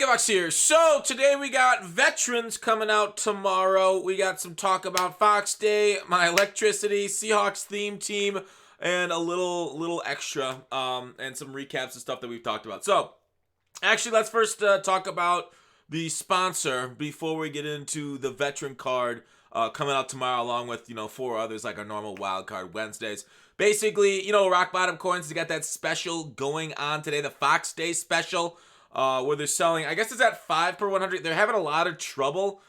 Seahawks here. So today we got veterans coming out tomorrow. We got some talk about Fox Day, my electricity, Seahawks theme team, and a little extra, and some recaps and stuff that we've talked about. So actually, let's first talk about the sponsor before we get into the veteran card coming out tomorrow, along with 4 others like our normal wild card Wednesdays. Basically, Rock Bottom Coins, they got that special going on today, the Fox Day special. Where they're selling, I guess it's at 5 per 100. They're having a lot of trouble.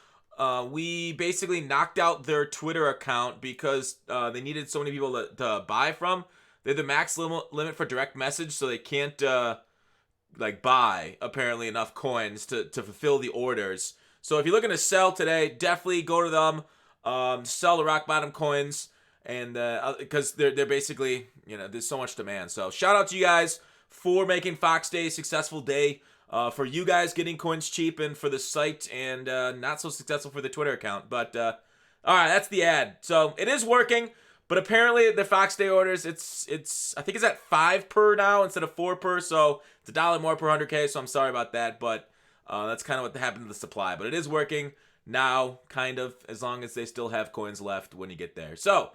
We basically knocked out their Twitter account because they needed so many people to buy from. They're the max limit for direct message, so they can't buy apparently enough coins to fulfill the orders. So if you're looking to sell today, definitely go to them. Sell the Rock Bottom Coins, and because they're basically there's so much demand. So shout out to you guys for making Fox Day a successful day. For you guys getting coins cheap, and for the site, and not so successful for the Twitter account. But all right, that's the ad. So it is working, but apparently the Fox Day orders, it's I think it's at 5 per now instead of 4 per. So it's $1 more per 100K. So I'm sorry about that, but that's kind of what happened to the supply. But it is working now, kind of, as long as they still have coins left when you get there. So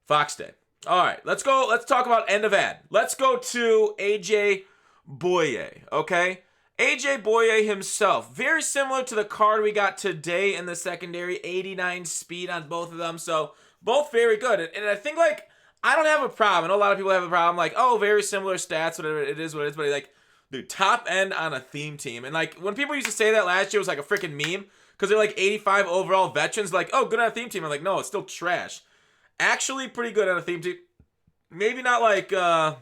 Fox Day. All right, let's go. Let's talk about end of ad. Let's go to AJ Bouye. Okay. AJ Bouye himself, very similar to the card we got today in the secondary, 89 speed on both of them, so both very good. And I think, I don't have a problem. I know a lot of people have a problem, oh, very similar stats, whatever it is, but dude, top end on a theme team. And, when people used to say that last year, it was a freaking meme, because they're 85 overall veterans, oh, good on a theme team. I'm no, it's still trash. Actually pretty good on a theme team. Maybe not well,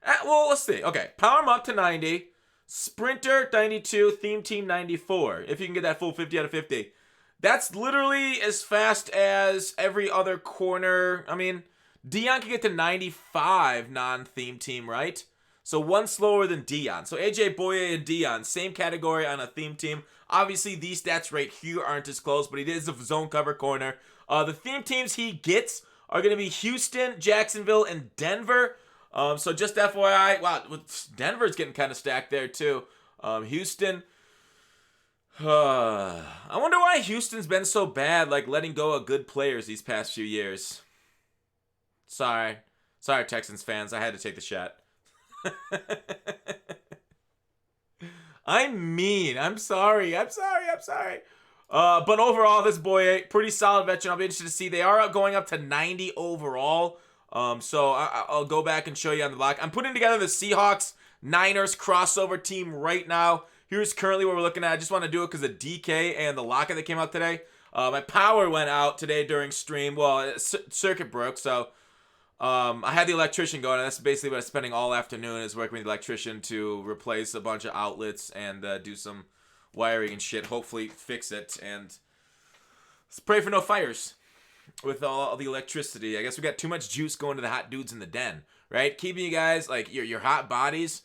let's see. Okay, power them up to 90. Sprinter 92, theme team 94. If you can get that full 50 out of 50. That's literally as fast as every other corner. I mean, Dion can get to 95 non-theme team, right? So one slower than Dion. So AJ Bouye and Dion, same category on a theme team. Obviously, these stats right here aren't as close, but he is a zone cover corner. The theme teams he gets are going to be Houston, Jacksonville, and Denver. So just FYI, wow, Denver's getting kind of stacked there too. Houston, I wonder why Houston's been so bad, letting go of good players these past few years. Sorry, Texans fans, I had to take the shot. I'm mean. I'm sorry. But overall, this boy, pretty solid veteran. I'll be interested to see. They are going up to 90 overall. So I'll go back and show you on the block. I'm putting together the Seahawks Niners crossover team right now. Here's currently what we're looking at. I just want to do it because of DK and the locket that came out today. My power went out today during stream. Well, circuit broke, so I had the electrician going, and that's basically what I'm spending all afternoon is working with the electrician to replace a bunch of outlets and do some wiring and shit. Hopefully fix it, and let's pray for no fires. With all the electricity, I guess we got too much juice going to the hot dudes in the den, right? Keeping you guys, your hot bodies,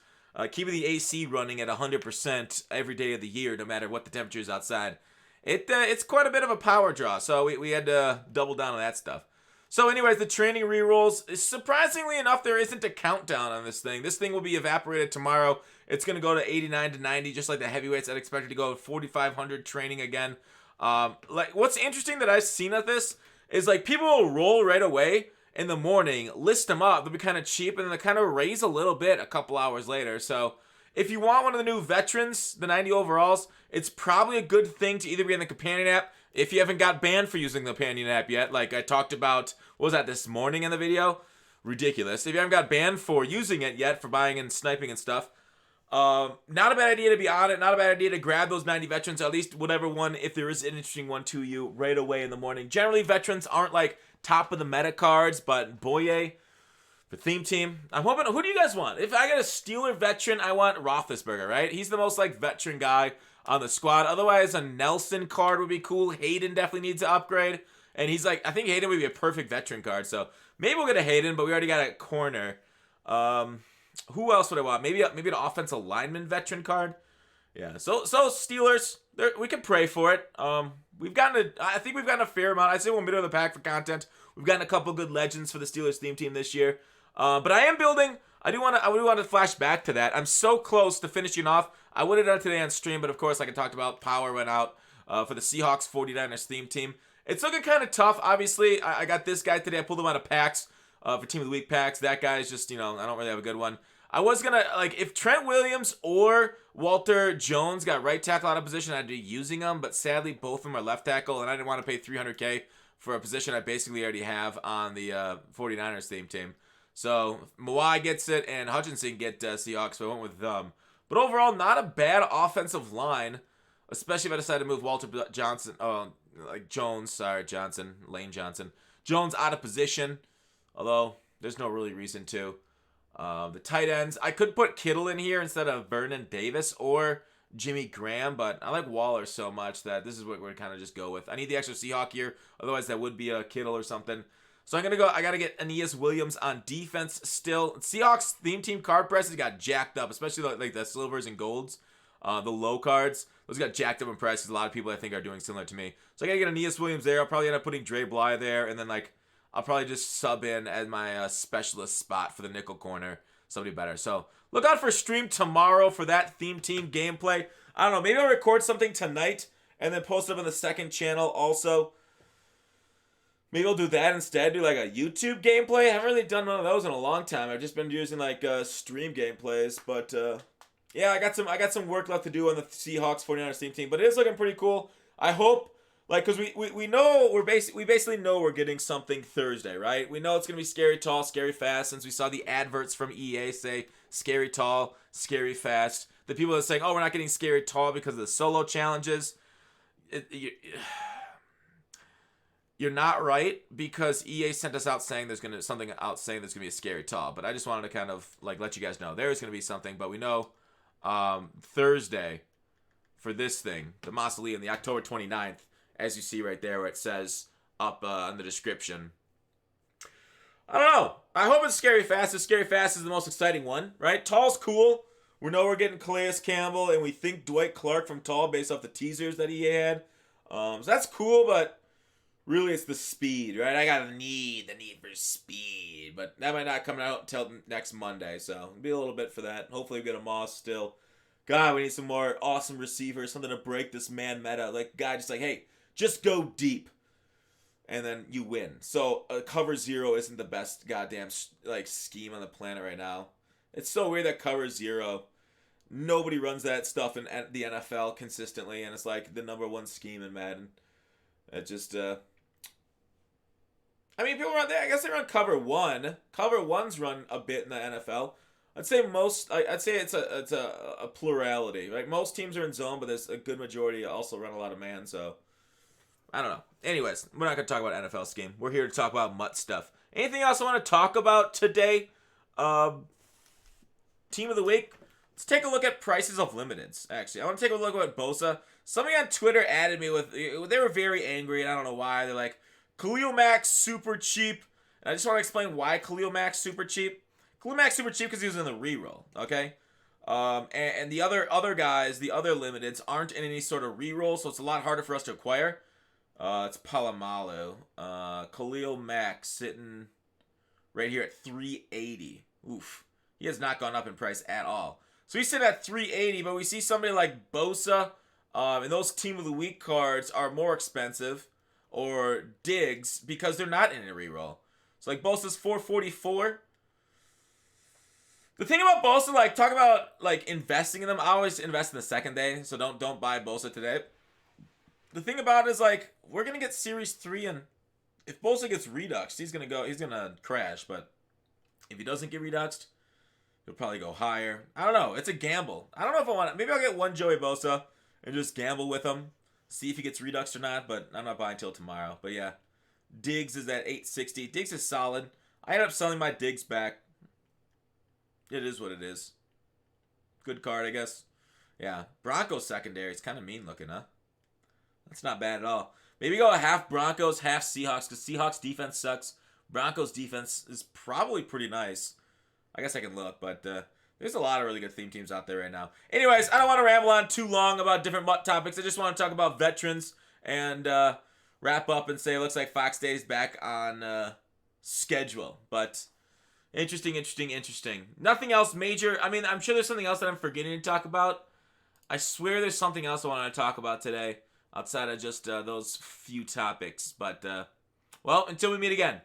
keeping the AC running at 100% every day of the year, no matter what the temperature is outside. It's quite a bit of a power draw, so we had to double down on that stuff. So anyways, the training rerolls, surprisingly enough, there isn't a countdown on this thing. This thing will be evaporated tomorrow. It's going to go to 89 to 90, just like the heavyweights. I'd expect it to go 4,500 training again. What's interesting that I've seen of this is people will roll right away in the morning, list them up, they'll be kind of cheap, and then they kind of raise a little bit a couple hours later. So if you want one of the new veterans, the 90 overalls, it's probably a good thing to either be in the companion app, if you haven't got banned for using the companion app yet, like I talked about, what was that, this morning in the video? Ridiculous. If you haven't got banned for using it yet, for buying and sniping and stuff, not a bad idea to be on it. Not a bad idea to grab those 90 veterans, at least whatever one, if there is an interesting one to you, right away in the morning. Generally, veterans aren't top of the meta cards, but Bouye, the theme team, I'm hoping. Who do you guys want? If I got a Steeler veteran, I want Roethlisberger, right? He's the most veteran guy on the squad. Otherwise, a Nelson card would be cool. Hayden definitely needs to upgrade, and he's I think Hayden would be a perfect veteran card. So maybe we'll get a Hayden, but we already got a corner. Who else would I want? Maybe an offensive lineman veteran card. Yeah. So Steelers, we can pray for it. I think we've gotten a fair amount. I'd say we're middle of the pack for content. We've gotten a couple good legends for the Steelers theme team this year. But I am building I do want to flash back to that. I'm so close to finishing off. I would have done it today on stream, but of course, like I talked about, power went out for the Seahawks 49ers theme team. It's looking kind of tough. Obviously, I got this guy today. I pulled him out of packs for Team of the Week packs. That guy is just, I don't really have a good one. I was going to, if Trent Williams or Walter Jones got right tackle out of position, I'd be using them. But sadly, both of them are left tackle, and I didn't want to pay $300K for a position I basically already have on the 49ers theme team. So Mawai gets it, and Hutchinson get Seahawks, so I went with them. But overall, not a bad offensive line, especially if I decide to move Walter Johnson, Lane Johnson. Jones out of position, although there's no really reason to. The tight ends, I could put Kittle in here instead of Vernon Davis or Jimmy Graham, but I like Waller so much that this is what we're kind of just go with. I need the extra Seahawk here, otherwise that would be a Kittle or something. So I got to get Aeneas Williams on defense still. Seahawks theme team card prices got jacked up, especially like the silvers and golds, the low cards. Those got jacked up in price because a lot of people I think are doing similar to me. So I got to get Aeneas Williams there. I'll probably end up putting Dre Bly there, and then I'll probably just sub in as my specialist spot for the nickel corner. Somebody better. So look out for stream tomorrow for that theme team gameplay. I don't know. Maybe I'll record something tonight and then post it up on the second channel also. Maybe I'll do that instead. Do like a YouTube gameplay. I haven't really done one of those in a long time. I've just been using stream gameplays. But yeah, I got some work left to do on the Seahawks 49ers team. But it is looking pretty cool. I hope. Because we know we basically know we're getting something Thursday, right? We know it's gonna be scary tall, scary fast, since we saw the adverts from EA say scary tall, scary fast. The people that are saying, oh, we're not getting scary tall because of the solo challenges. You're not right, because EA sent us out saying there's gonna be a scary tall. But I just wanted to kind of let you guys know there's gonna be something. But we know Thursday for this thing, the Mausoleum, the October 29th. As you see right there where it says up in the description. I don't know. I hope it's Scary Fast. Scary Fast is the most exciting one, right? Tall's cool. We know we're getting Calais Campbell, and we think Dwight Clark from Tall based off the teasers that he had. So that's cool, but really it's the speed, right? I got the need for speed. But that might not come out until next Monday, so it'll be a little bit for that. Hopefully we get a Moss still. God, we need some more awesome receivers, something to break this man meta. Hey, just go deep, and then you win. So cover zero isn't the best goddamn scheme on the planet right now. It's so weird that cover zero, nobody runs that stuff in the NFL consistently, and it's like the number one scheme in Madden. It just, people run there. I guess they run cover one. Cover one's run a bit in the NFL. I'd say it's a plurality. Right, most teams are in zone, but there's a good majority also run a lot of man. So. I don't know. Anyways, we're not going to talk about NFL scheme. We're here to talk about MUT stuff. Anything else I want to talk about today? Team of the week. Let's take a look at prices of limiteds, actually. I want to take a look at Bosa. Somebody on Twitter added me with... They were very angry, and I don't know why. They're like, Khalil Mack super cheap. And I just want to explain why Khalil Mack's super cheap. Khalil Mack's super cheap because he was in the reroll, okay? And the other guys, the other limiteds, aren't in any sort of reroll, so it's a lot harder for us to acquire. It's Palomalu. Khalil Mack sitting right here at 380. Oof. He has not gone up in price at all. So he's sitting at 380, but we see somebody like Bosa, and those Team of the Week cards are more expensive, or Diggs, because they're not in a reroll. So Bosa's 444. The thing about Bosa, talk about investing in them. I always invest in the second day, so don't buy Bosa today. The thing about it is we're gonna get Series 3, and if Bosa gets reduxed, he's gonna crash. But if he doesn't get reduxed, he'll probably go higher. I don't know. It's a gamble. I don't know if I want to. Maybe I'll get one Joey Bosa and just gamble with him, see if he gets reduxed or not. But I'm not buying till tomorrow. But yeah, Diggs is at 860. Diggs is solid. I ended up selling my Diggs back. It is what it is. Good card, I guess. Yeah, Broncos secondary. It's kind of mean looking, huh? That's not bad at all. Maybe go half Broncos, half Seahawks, because Seahawks defense sucks. Broncos defense is probably pretty nice. I guess I can look, but there's a lot of really good theme teams out there right now. Anyways, I don't want to ramble on too long about different topics. I just want to talk about veterans and wrap up and say it looks like Fox Day is back on schedule. But Interesting, interesting, interesting. Nothing else major. I mean, I'm sure there's something else that I'm forgetting to talk about. I swear there's something else I want to talk about today outside of just those few topics. But, well, until we meet again.